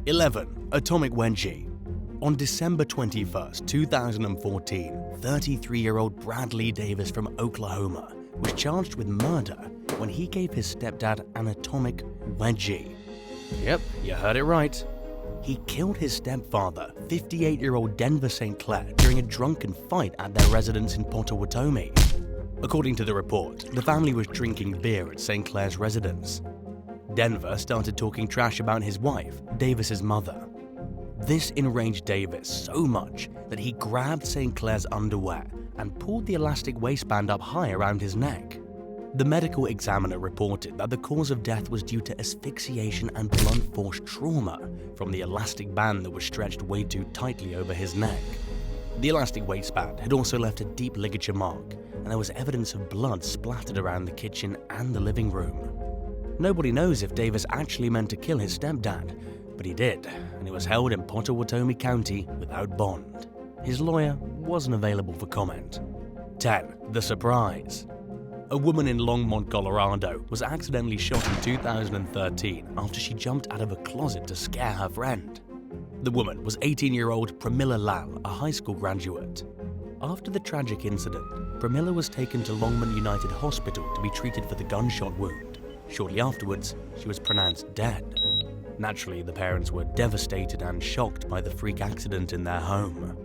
11. Atomic Wedgie. On December 21, 2014, 33-year-old Bradley Davis from Oklahoma was charged with murder when he gave his stepdad an atomic wedgie. Yep, you heard it right. He killed his stepfather, 58-year-old Denver St. Clair, during a drunken fight at their residence in Potawatomi. According to the report, the family was drinking beer at St. Clair's residence. Denver started talking trash about his wife, Davis's mother. This enraged Davis so much that he grabbed St. Clair's underwear and pulled the elastic waistband up high around his neck. The medical examiner reported that the cause of death was due to asphyxiation and blunt force trauma from the elastic band that was stretched way too tightly over his neck. The elastic waistband had also left a deep ligature mark, and there was evidence of blood splattered around the kitchen and the living room. Nobody knows if Davis actually meant to kill his stepdad, but he did, and he was held in Potawatomi County without bond. His lawyer wasn't available for comment. 10. The surprise. A woman in Longmont, Colorado was accidentally shot in 2013 after she jumped out of a closet to scare her friend. The woman was 18-year-old Pramila Lal, a high school graduate. After the tragic incident, Pramila was taken to Longmont United Hospital to be treated for the gunshot wound. Shortly afterwards, she was pronounced dead. Naturally, the parents were devastated and shocked by the freak accident in their home.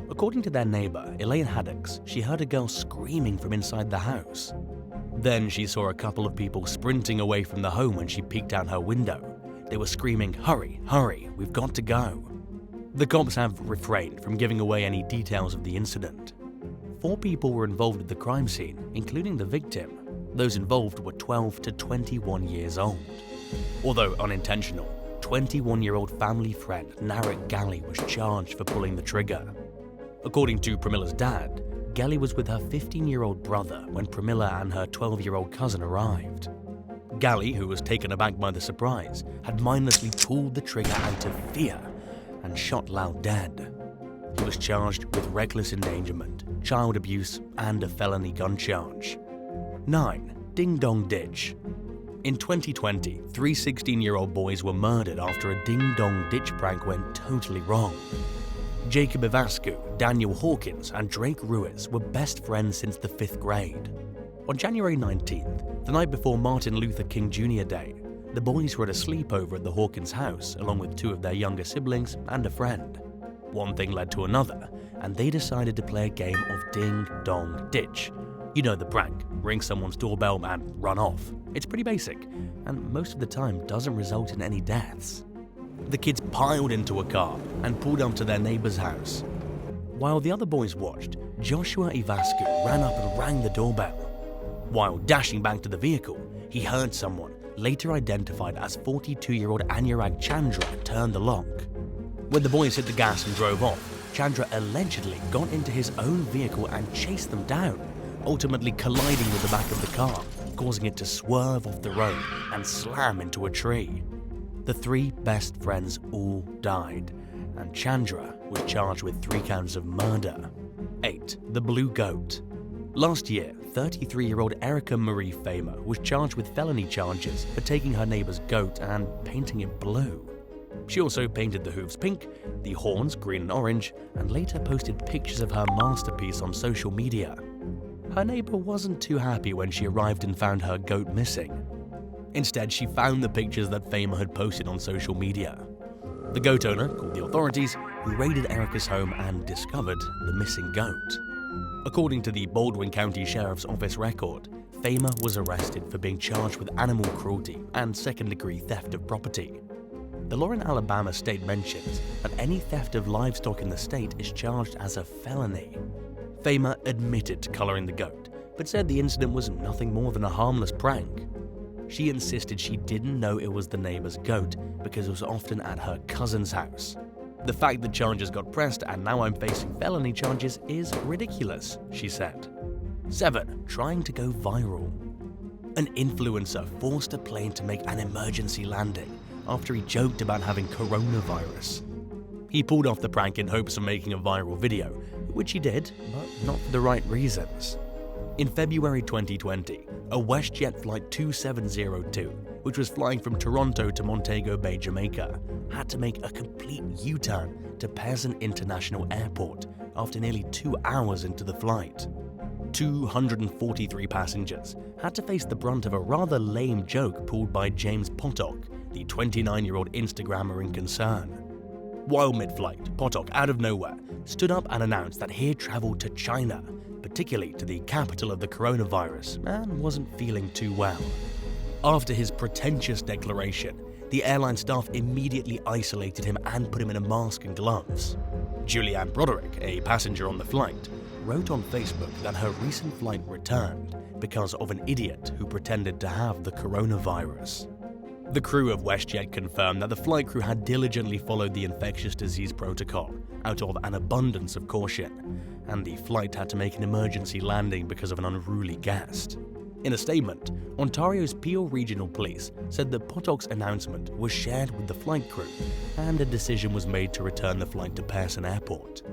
According to their neighbor, Elaine Haddocks, she heard a girl screaming from inside the house. Then she saw a couple of people sprinting away from the home when she peeked out her window. They were screaming, "Hurry, hurry, we've got to go." The cops have refrained from giving away any details of the incident. 4 people were involved at the crime scene, including the victim. Those involved were 12 to 21 years old. Although unintentional, 21-year-old family friend Narek Galley was charged for pulling the trigger. According to Pramila's dad, Galley was with her 15-year-old brother when Pramila and her 12-year-old cousin arrived. Galley, who was taken aback by the surprise, had mindlessly pulled the trigger out of fear and shot Lau dead. He was charged with reckless endangerment, child abuse, and a felony gun charge. 9. Ding Dong Ditch. In 2020, 3 16-year-old boys were murdered after a ding-dong ditch prank went totally wrong. Jacob Ivascu, Daniel Hawkins, and Drake Ruiz were best friends since the 5th grade. On January 19th, the night before Martin Luther King Jr. Day, the boys were at a sleepover at the Hawkins house along with 2 of their younger siblings and a friend. One thing led to another, and they decided to play a game of Ding Dong Ditch. You know the prank, ring someone's doorbell and run off. It's pretty basic, and most of the time doesn't result in any deaths. The kids piled into a car and pulled up to their neighbor's house. While the other boys watched, Joshua Ivascu ran up and rang the doorbell. While dashing back to the vehicle, he heard someone, later identified as 42-year-old Anurag Chandra, turn the lock. When the boys hit the gas and drove off, Chandra allegedly got into his own vehicle and chased them down, ultimately colliding with the back of the car, causing it to swerve off the road and slam into a tree. The 3 best friends all died, and Chandra was charged with 3 counts of murder. 8. The Blue Goat. Last year, 33-year-old Erica Marie Famer was charged with felony charges for taking her neighbor's goat and painting it blue. She also painted the hooves pink, the horns green and orange, and later posted pictures of her masterpiece on social media. Her neighbor wasn't too happy when she arrived and found her goat missing. Instead, she found the pictures that Famer had posted on social media. The goat owner called the authorities, who raided Erica's home and discovered the missing goat. According to the Baldwin County Sheriff's Office record, Famer was arrested for being charged with animal cruelty and second-degree theft of property. The law in Alabama state mentions that any theft of livestock in the state is charged as a felony. Famer admitted to coloring the goat, but said the incident was nothing more than a harmless prank. She insisted she didn't know it was the neighbor's goat because it was often at her cousin's house. The fact that charges got pressed and now I'm facing felony charges is ridiculous, she said. 7. Trying to go viral. An influencer forced a plane to make an emergency landing after he joked about having coronavirus. He pulled off the prank in hopes of making a viral video, which he did, but not for the right reasons. In February 2020, a WestJet Flight 2702 which was flying from Toronto to Montego Bay, Jamaica, had to make a complete U-turn to Pearson International Airport after nearly 2 hours into the flight. 243 passengers had to face the brunt of a rather lame joke pulled by James Potok, the 29-year-old Instagrammer in concern. While mid-flight, Potok, out of nowhere, stood up and announced that he had traveled to China, particularly to the capital of the coronavirus, and wasn't feeling too well. After his pretentious declaration, the airline staff immediately isolated him and put him in a mask and gloves. Julianne Broderick, a passenger on the flight, wrote on Facebook that her recent flight returned because of an idiot who pretended to have the coronavirus. The crew of WestJet confirmed that the flight crew had diligently followed the infectious disease protocol out of an abundance of caution, and the flight had to make an emergency landing because of an unruly guest. In a statement, Ontario's Peel Regional Police said that Potok's announcement was shared with the flight crew, and a decision was made to return the flight to Pearson Airport.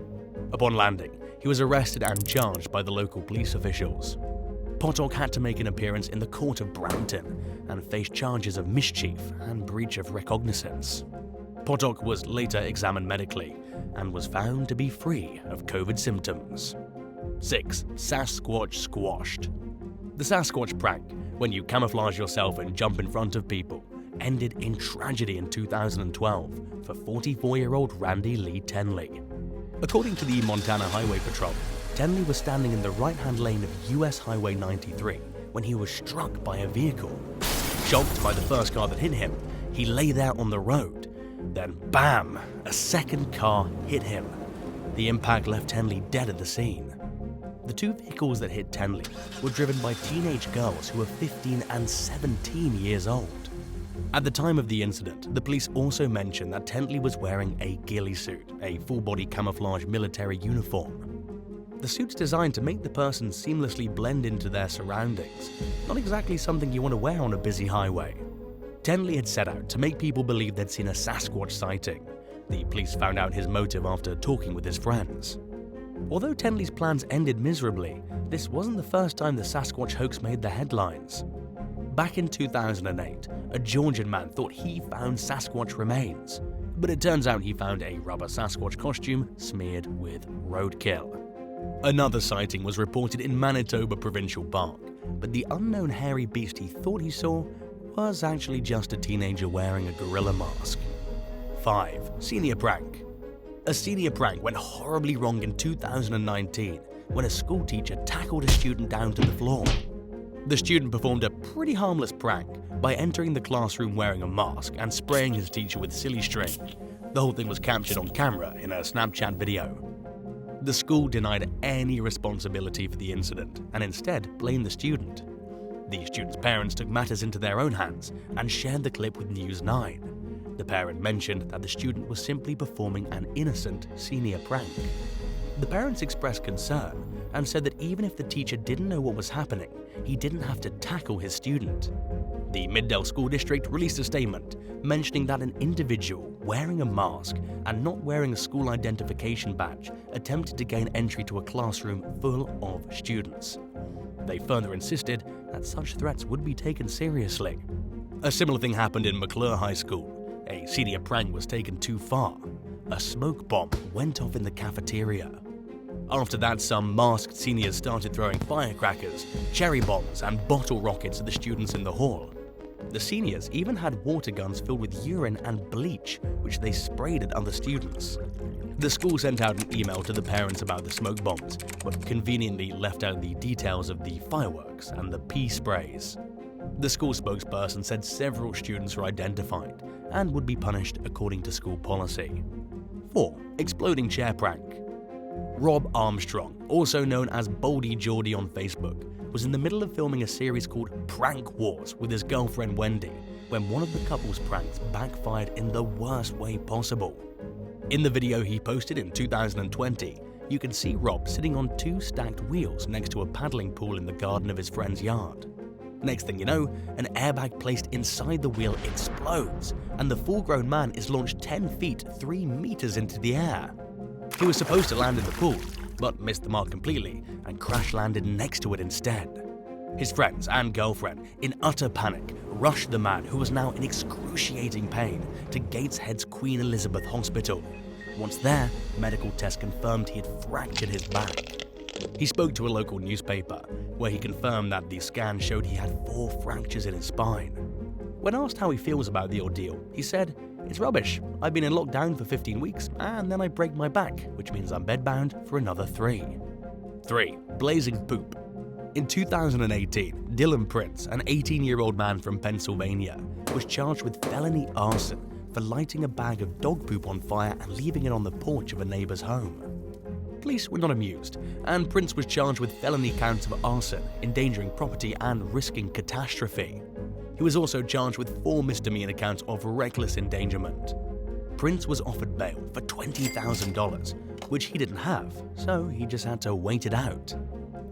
Upon landing, he was arrested and charged by the local police officials. Potok had to make an appearance in the court of Brampton and faced charges of mischief and breach of recognizance. Potok was later examined medically and was found to be free of COVID symptoms. 6. Sasquatch squashed. The Sasquatch prank, when you camouflage yourself and jump in front of people, ended in tragedy in 2012 for 44-year-old Randy Lee Tenley. According to the Montana Highway Patrol, Tenley was standing in the right-hand lane of US Highway 93 when he was struck by a vehicle. Shocked by the first car that hit him, he lay there on the road. Then bam! A second car hit him. The impact left Tenley dead at the scene. The two vehicles that hit Tenley were driven by teenage girls who were 15 and 17 years old. At the time of the incident, the police also mentioned that Tenley was wearing a ghillie suit, a full-body camouflage military uniform. The suit's designed to make the person seamlessly blend into their surroundings, not exactly something you want to wear on a busy highway. Tenley had set out to make people believe they'd seen a Sasquatch sighting. The police found out his motive after talking with his friends. Although Tenley's plans ended miserably, this wasn't the first time the Sasquatch hoax made the headlines. Back in 2008, a Georgian man thought he found Sasquatch remains, but it turns out he found a rubber Sasquatch costume smeared with roadkill. Another sighting was reported in Manitoba Provincial Park, but the unknown hairy beast he thought he saw was actually just a teenager wearing a gorilla mask. 5. Senior prank. A senior prank went horribly wrong in 2019 when a schoolteacher tackled a student down to the floor. The student performed a pretty harmless prank by entering the classroom wearing a mask and spraying his teacher with silly string. The whole thing was captured on camera in a Snapchat video. The school denied any responsibility for the incident and instead blamed the student. The student's parents took matters into their own hands and shared the clip with News 9. The parent mentioned that the student was simply performing an innocent senior prank. The parents expressed concern and said that even if the teacher didn't know what was happening, he didn't have to tackle his student. The Middale School District released a statement mentioning that an individual wearing a mask and not wearing a school identification badge attempted to gain entry to a classroom full of students. They further insisted that such threats would be taken seriously. A similar thing happened in McClure High School. A senior prank was taken too far. A smoke bomb went off in the cafeteria. After that, some masked seniors started throwing firecrackers, cherry bombs, and bottle rockets at the students in the hall. The seniors even had water guns filled with urine and bleach, which they sprayed at other students. The school sent out an email to the parents about the smoke bombs, but conveniently left out the details of the fireworks and the pea sprays. The school spokesperson said several students were identified and would be punished according to school policy. 4. Exploding chair prank. Rob Armstrong, also known as Baldy Geordie on Facebook, was in the middle of filming a series called Prank Wars with his girlfriend Wendy when one of the couple's pranks backfired in the worst way possible. In the video he posted in 2020, you can see Rob sitting on 2 stacked wheels next to a paddling pool in the garden of his friend's yard. Next thing you know, an airbag placed inside the wheel explodes, and the full-grown man is launched 10 feet 3 meters into the air. He was supposed to land in the pool, but missed the mark completely and crash landed next to it instead. His friends and girlfriend, in utter panic, rushed the man, who was now in excruciating pain, to Gateshead's Queen Elizabeth Hospital. Once there, medical tests confirmed he had fractured his back. He spoke to a local newspaper, where he confirmed that the scan showed he had 4 fractures in his spine. When asked how he feels about the ordeal, he said, "It's rubbish. I've been in lockdown for 15 weeks, and then I break my back, which means I'm bedbound for another 3. 3. Blazing poop. In 2018, Dylan Prince, an 18-year-old man from Pennsylvania, was charged with felony arson for lighting a bag of dog poop on fire and leaving it on the porch of a neighbor's home. Police were not amused, and Prince was charged with felony counts of arson, endangering property, and risking catastrophe. He was also charged with 4 misdemeanor counts of reckless endangerment. Prince was offered bail for $20,000, which he didn't have, so he just had to wait it out.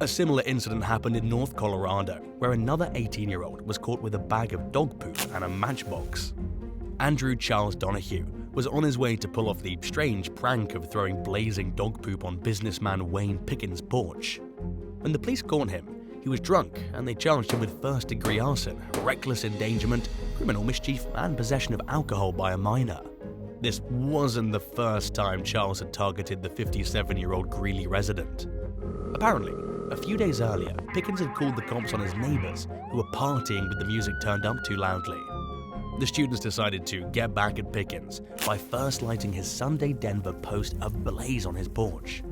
A similar incident happened in North Colorado, where another 18-year-old was caught with a bag of dog poop and a matchbox. Andrew Charles Donahue was on his way to pull off the strange prank of throwing blazing dog poop on businessman Wayne Pickens' porch. When the police caught him, he was drunk, and they charged him with first-degree arson, reckless endangerment, criminal mischief, and possession of alcohol by a minor. This wasn't the first time Charles had targeted the 57-year-old Greeley resident. Apparently, a few days earlier, Pickens had called the cops on his neighbors, who were partying with the music turned up too loudly. The students decided to get back at Pickens by first lighting his Sunday Denver Post ablaze on his porch.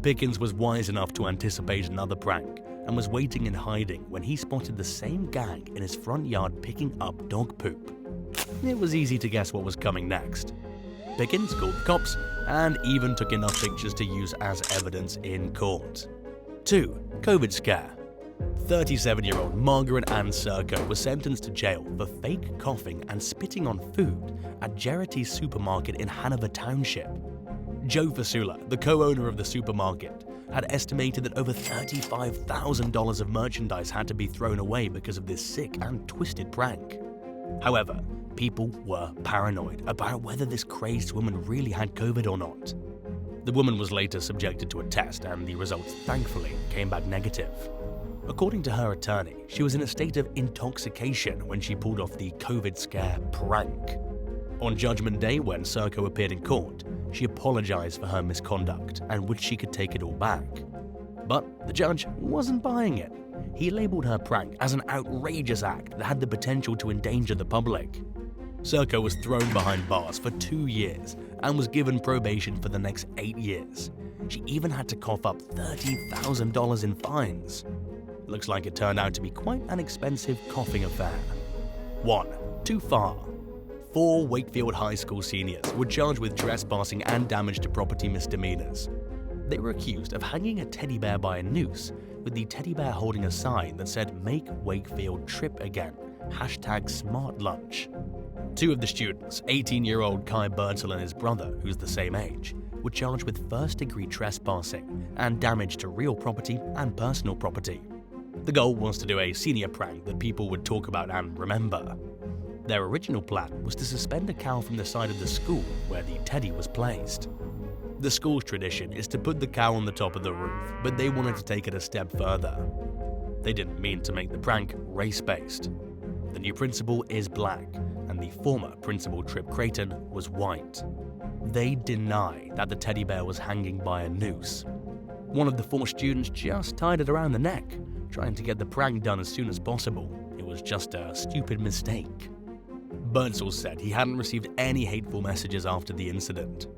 Pickens was wise enough to anticipate another prank and was waiting in hiding when he spotted the same gang in his front yard picking up dog poop. It was easy to guess what was coming next. Pickens called the cops and even took enough pictures to use as evidence in court. 2. COVID scare. 37-year-old Margaret Ann Serco was sentenced to jail for fake coughing and spitting on food at Geraghty's supermarket in Hanover Township. Joe Fasula, the co-owner of the supermarket, had estimated that over $35,000 of merchandise had to be thrown away because of this sick and twisted prank. However, people were paranoid about whether this crazed woman really had COVID or not. The woman was later subjected to a test, and the results thankfully came back negative. According to her attorney, she was in a state of intoxication when she pulled off the COVID scare prank. On Judgment Day, when Serco appeared in court, she apologized for her misconduct and wished she could take it all back. But the judge wasn't buying it. He labeled her prank as an outrageous act that had the potential to endanger the public. Serco was thrown behind bars for 2 years and was given probation for the next 8 years. She even had to cough up $30,000 in fines. Looks like it turned out to be quite an expensive coughing affair. 1. Too far. 4 Wakefield High School seniors were charged with trespassing and damage to property misdemeanors. They were accused of hanging a teddy bear by a noose, with the teddy bear holding a sign that said "Make Wakefield Trip Again, #SmartLunch." 2 of the students, 18-year-old Kai Bertel and his brother, who's the same age, were charged with first-degree trespassing and damage to real property and personal property. The goal was to do a senior prank that people would talk about and remember. Their original plan was to suspend a cow from the side of the school where the teddy was placed. The school's tradition is to put the cow on the top of the roof, but they wanted to take it a step further. They didn't mean to make the prank race-based. The new principal is black, and the former principal, Trip Creighton, was white. They deny that the teddy bear was hanging by a noose. One of the 4 students just tied it around the neck, trying to get the prank done as soon as possible. It was just a stupid mistake. Bertel said he hadn't received any hateful messages after the incident.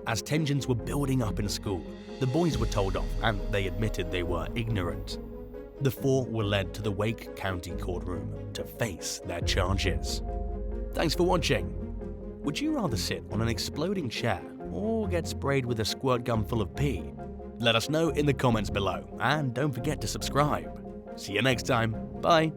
As tensions were building up in school, the boys were told off, and they admitted they were ignorant. The 4 were led to the Wake County courtroom to face their charges. Thanks for watching. Would you rather sit on an exploding chair or get sprayed with a squirt gun full of pee? Let us know in the comments below, and don't forget to subscribe. See you next time. Bye.